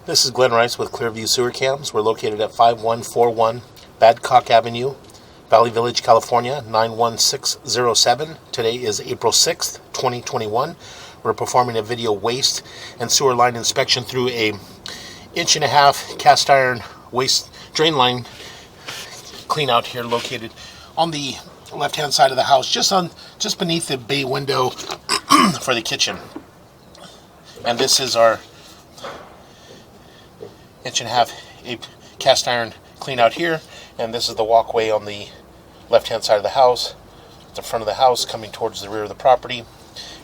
This is Glenn Rice with Clearview Sewer Cams. We're located at 5141 Babcock Avenue, Valley Village, California, 91607. Today is April 6th, 2021. We're performing a video waste and sewer line inspection through a 1.5-inch cast iron waste drain line clean out here, located on the left-hand side of the house, just beneath the bay window for the kitchen. And this is our 1.5-inch cast iron clean out here, and this is the walkway on the left-hand side of the house, the front of the house coming towards the rear of the property,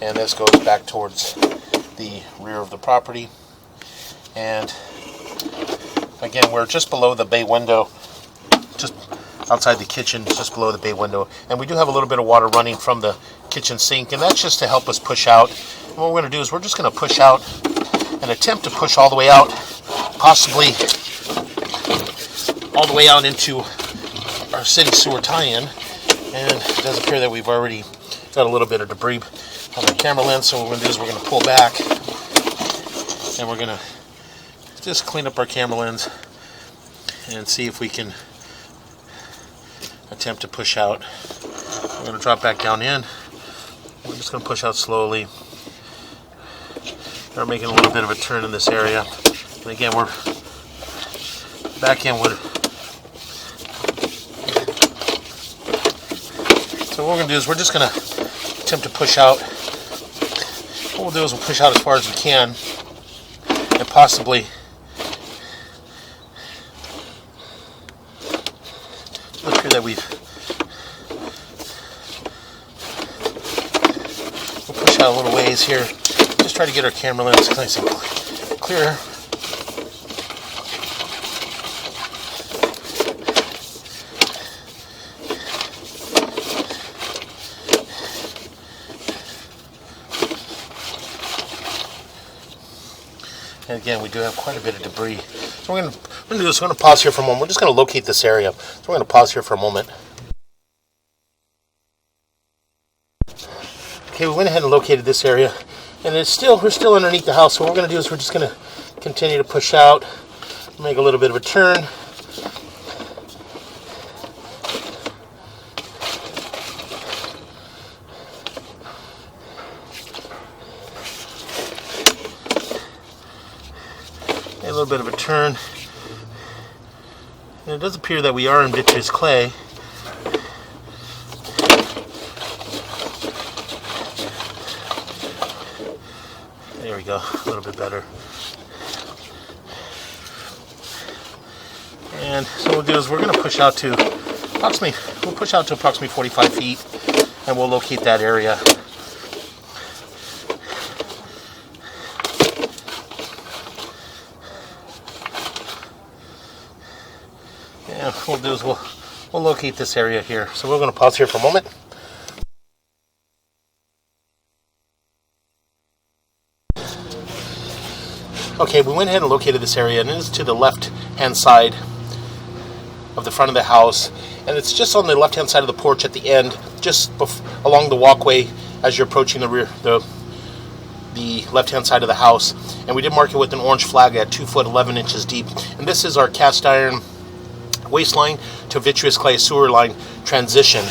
and this goes back towards the rear of the property. And again, we're just below the bay window, just outside the kitchen, just below the bay window, and we do have a little bit of water running from the kitchen sink, and that's just to help us push out. And what we're going to do is we're just going to push out and attempt to push all the way out, possibly all the way out into our city sewer tie-in. And it does appear that we've already got a little bit of debris on the camera lens, so what we're going to do is we're going to pull back and we're going to just clean up our camera lens and see if we can attempt to push out. We're going to drop back down in. We're just going to push out slowly. We're making a little bit of a turn in this area. And again, we're back inward. So what we're going to do is we're just going to attempt to push out. What we'll do is we'll push out as far as we can, and possibly look here that we'll push out a little ways here. Just try to get our camera lens nice and clear. And again, we do have quite a bit of debris. So we're going to do this. We're going to pause here for a moment. We're just going to locate this area. So we're going to pause here for a moment. Okay, we went ahead and located this area, and we're still underneath the house. So what we're going to do is we're just going to continue to push out, make a little bit of a turn. A little bit of a turn, and it does appear that we are in vitreous clay. There we go, a little bit better. And so what we'll do is we're going to push out to approximately 45 feet, and we'll locate that area. And what we'll do is we'll locate this area here. So we're going to pause here for a moment. Okay, we went ahead and located this area, and it is to the left-hand side of the front of the house, and it's just on the left-hand side of the porch at the end, just along the walkway as you're approaching the left-hand side of the house. And we did mark it with an orange flag at 2 foot 11 inches deep. And this is our cast iron waste line to vitreous clay sewer line transition.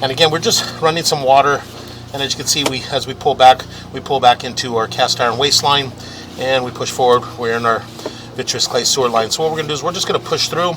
And again, we're just running some water, and as you can see, as we pull back into our cast iron waste line, and we push forward. We're in our vitreous clay sewer line. So what we're going to do is we're just going to push through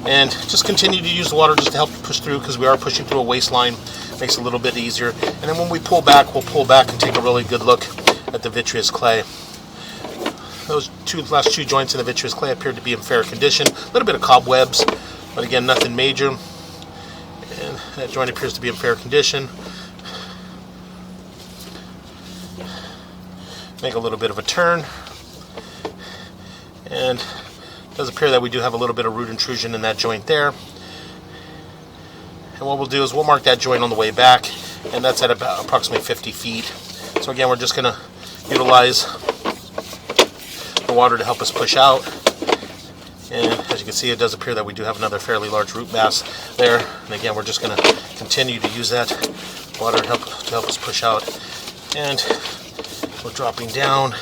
and just continue to use the water just to help push through, because we are pushing through a waste line. Makes it a little bit easier. And then when we pull back, we'll pull back and take a really good look at the vitreous clay. Those last two joints in the vitreous clay appeared to be in fair condition. A little bit of cobwebs, but again, nothing major. And that joint appears to be in fair condition. Make a little bit of a turn, and it does appear that we do have a little bit of root intrusion in that joint there. And what we'll do is we'll mark that joint on the way back, and that's at about approximately 50 feet. So again, we're just going to utilize the water to help us push out. And as you can see, it does appear that we do have another fairly large root mass there. And again, we're just going to continue to use that water to help us push out. And we're dropping down.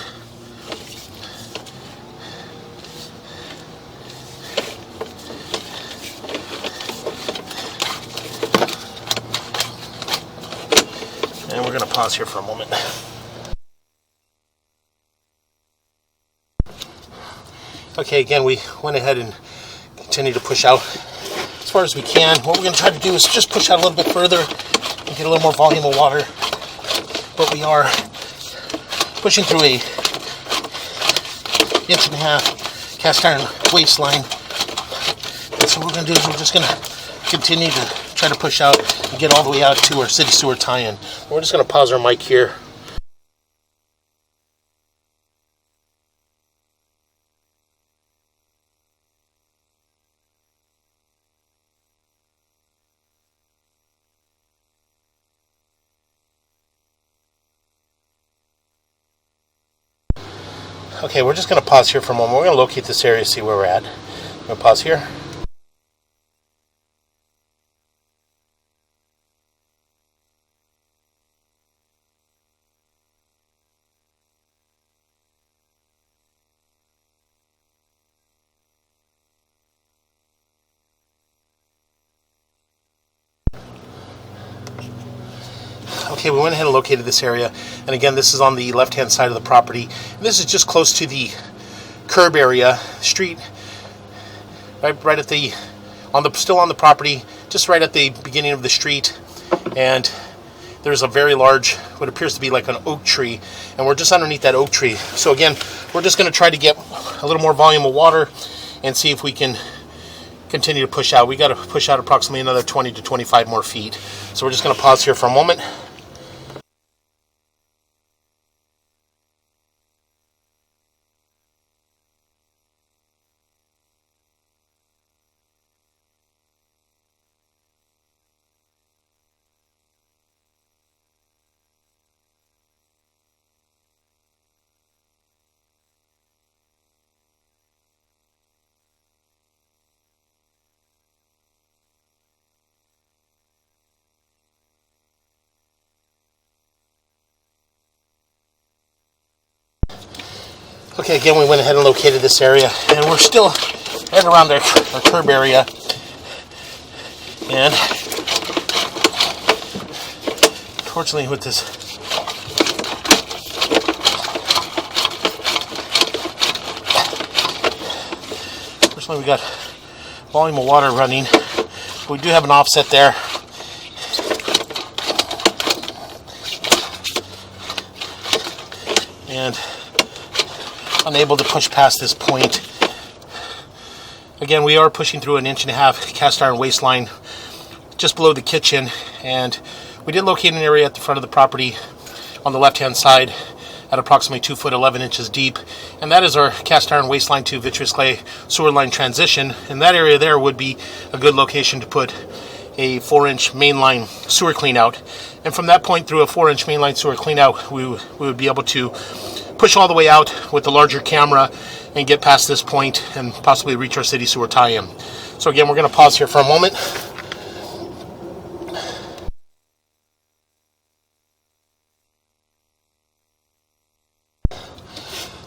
pause here for a moment. Okay, again, we went ahead and continued to push out as far as we can. What we're going to try to do is just push out a little bit further and get a little more volume of water. But we are pushing through a 1.5 inch cast iron waistline. And so what we're going to do is we're just going to continue to try to push out and get all the way out to our city sewer tie-in. We're just going to pause our mic here. Okay, we're just going to pause here for a moment. We're going to locate this area, see where we're at. I'm going to pause here. Okay, we went ahead and located this area, and again, this is on the left-hand side of the property. This is just close to the curb area, street, right at the, still on the property, just right at the beginning of the street, and there's a very large, what appears to be like an oak tree, and we're just underneath that oak tree. So again, we're just going to try to get a little more volume of water and see if we can continue to push out. We got to push out approximately another 20 to 25 more feet. So we're just going to pause here for a moment. Okay, again, we went ahead and located this area, and we're still right around our curb area. And unfortunately, with this we got volume of water running. We do have an offset there. And unable to push past this point. Again, we are pushing through an 1.5 inch cast iron waistline just below the kitchen, and we did locate an area at the front of the property on the left hand side at approximately 2 foot 11 inches deep, and that is our cast iron waistline to vitreous clay sewer line transition. And that area there would be a good location to put a 4-inch mainline sewer clean out, and from that point through a 4-inch mainline sewer clean out, we would be able to push all the way out with the larger camera and get past this point and possibly reach our city sewer tie-in. So again, we're going to pause here for a moment.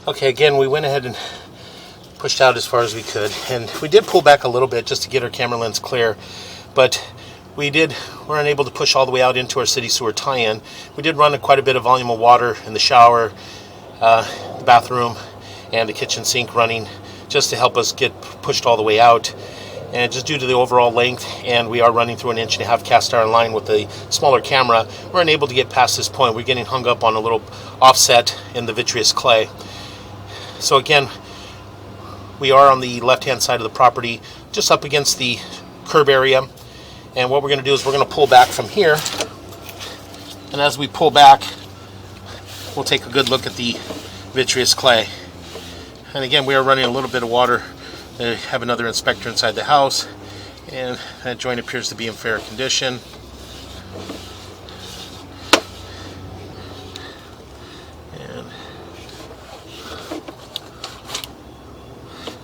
Okay, again, we went ahead and pushed out as far as we could, and we did pull back a little bit just to get our camera lens clear, but we're unable to push all the way out into our city sewer tie-in. We did run quite a bit of volume of water in the shower, the bathroom, and the kitchen sink running just to help us get pushed all the way out. And just due to the overall length, and we are running through an 1.5 inch cast iron line with a smaller camera, we're unable to get past this point. We're getting hung up on a little offset in the vitreous clay. So again, we are on the left hand side of the property, just up against the curb area. And what we're going to do is we're going to pull back from here. And as we pull back, we'll take a good look at the vitreous clay. And again, we are running a little bit of water. They have another inspector inside the house, and that joint appears to be in fair condition. And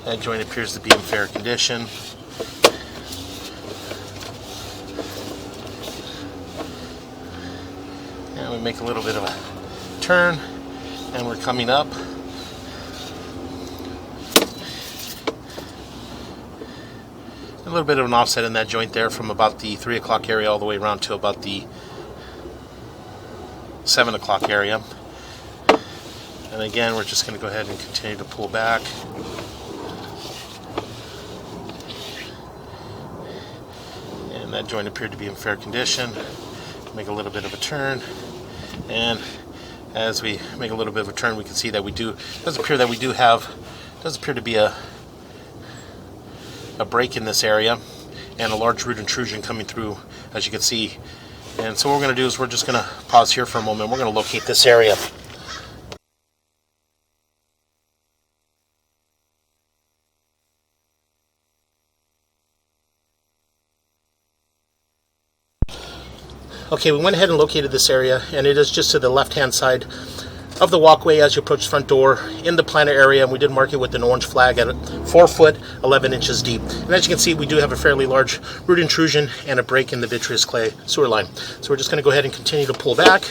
that joint appears to be in fair condition. And we make a little bit of a turn, and we're coming up. A little bit of an offset in that joint there from about the 3 o'clock area all the way around to about the 7 o'clock area. And again, we're just going to go ahead and continue to pull back. And that joint appeared to be in fair condition. Make a little bit of a turn, and as we make a little bit of a turn, we can see that does appear to be a break in this area, and a large root intrusion coming through, as you can see. And so what we're going to do is we're just going to pause here for a moment. We're going to locate this area. Okay, we went ahead and located this area, and it is just to the left-hand side of the walkway as you approach the front door in the planter area, and we did mark it with an orange flag at 4 foot 11 inches deep. And as you can see, we do have a fairly large root intrusion and a break in the vitreous clay sewer line. So we're just going to go ahead and continue to pull back.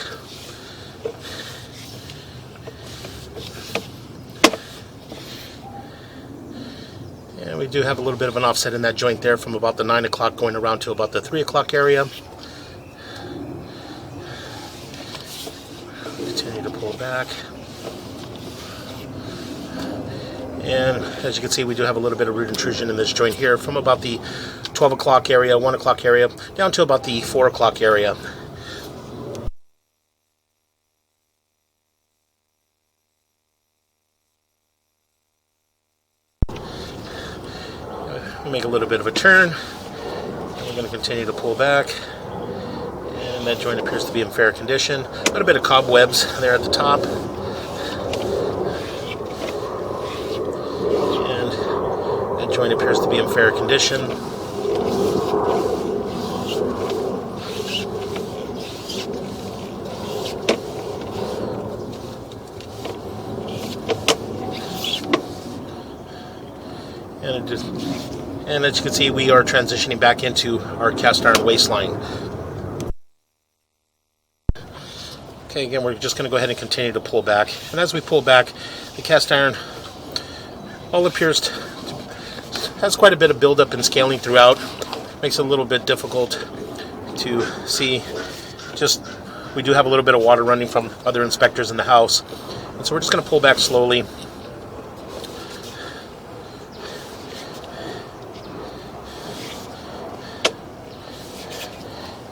And we do have a little bit of an offset in that joint there from about the 9 o'clock going around to about the 3 o'clock area. Continue to pull back. And as you can see, we do have a little bit of root intrusion in this joint here from about the 12 o'clock area, 1 o'clock area, down to about the 4 o'clock area. We make a little bit of a turn, and we're going to continue to pull back. And that joint appears to be in fair condition. A little bit of cobwebs there at the top. And that joint appears to be in fair condition. And as you can see, we are transitioning back into our cast iron waistline. Okay, again, we're just going to go ahead and continue to pull back. And as we pull back, the cast iron all has quite a bit of buildup and scaling throughout. Makes it a little bit difficult to see. We do have a little bit of water running from other inspectors in the house. And so we're just going to pull back slowly.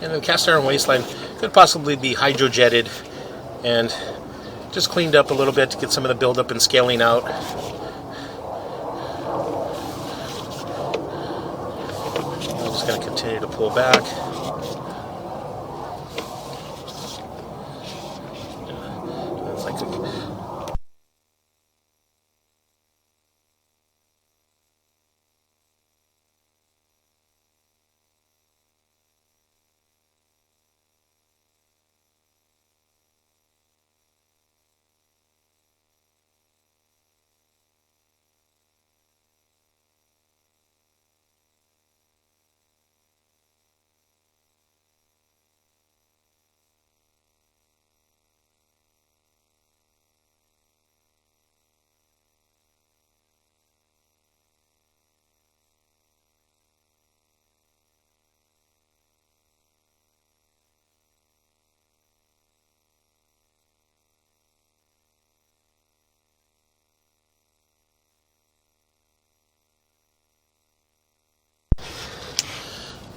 And the cast iron waistline could possibly be hydrojetted and just cleaned up a little bit to get some of the buildup and scaling out. I'm just going to continue to pull back. That's like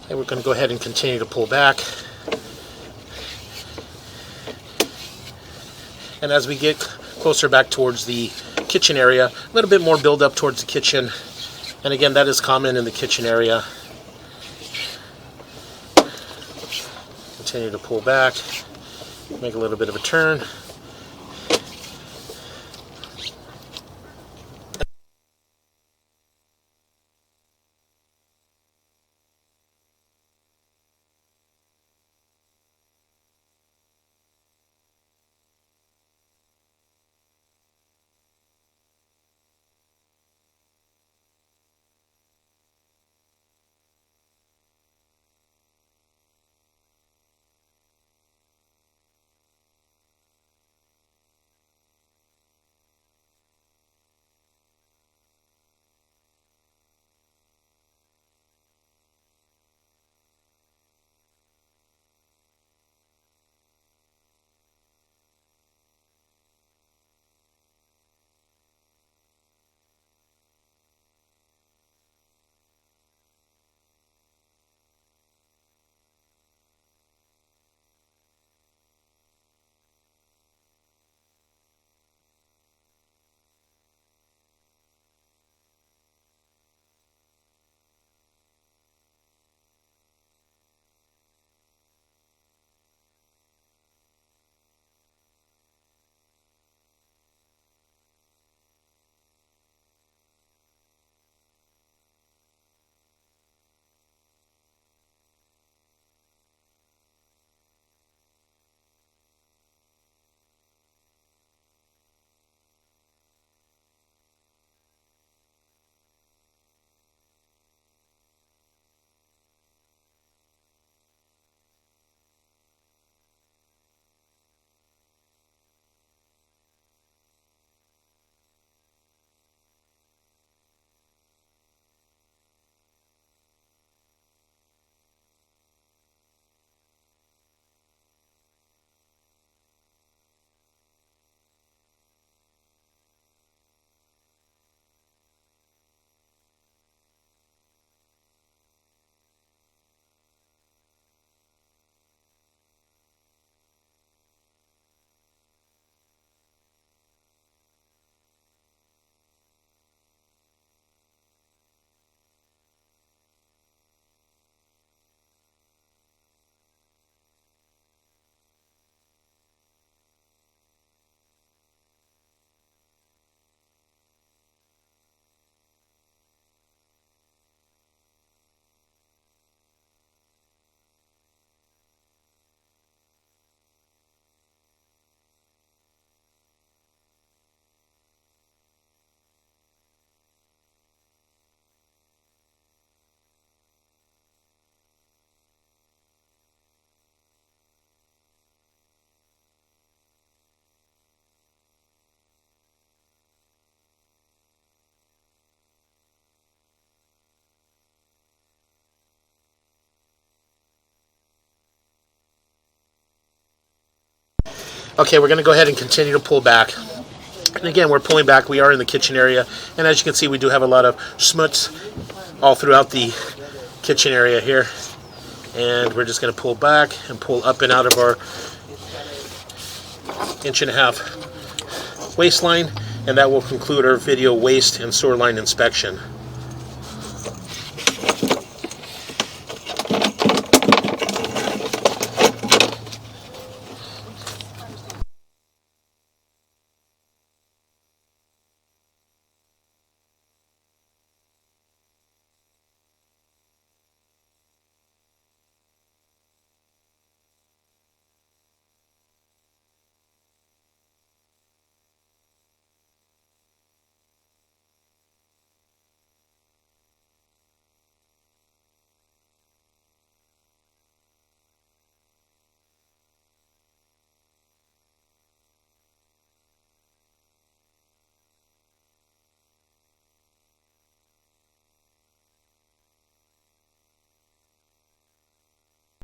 Okay, we're going to go ahead and continue to pull back. And as we get closer back towards the kitchen area, a little bit more build up towards the kitchen. And again, that is common in the kitchen area. Continue to pull back, make a little bit of a turn. Okay, we're going to go ahead and continue to pull back. And again, we're pulling back. We are in the kitchen area. And as you can see, we do have a lot of smuts all throughout the kitchen area here. And we're just going to pull back and pull up and out of our 1.5 inch waistline. And that will conclude our video waist and sewer line inspection.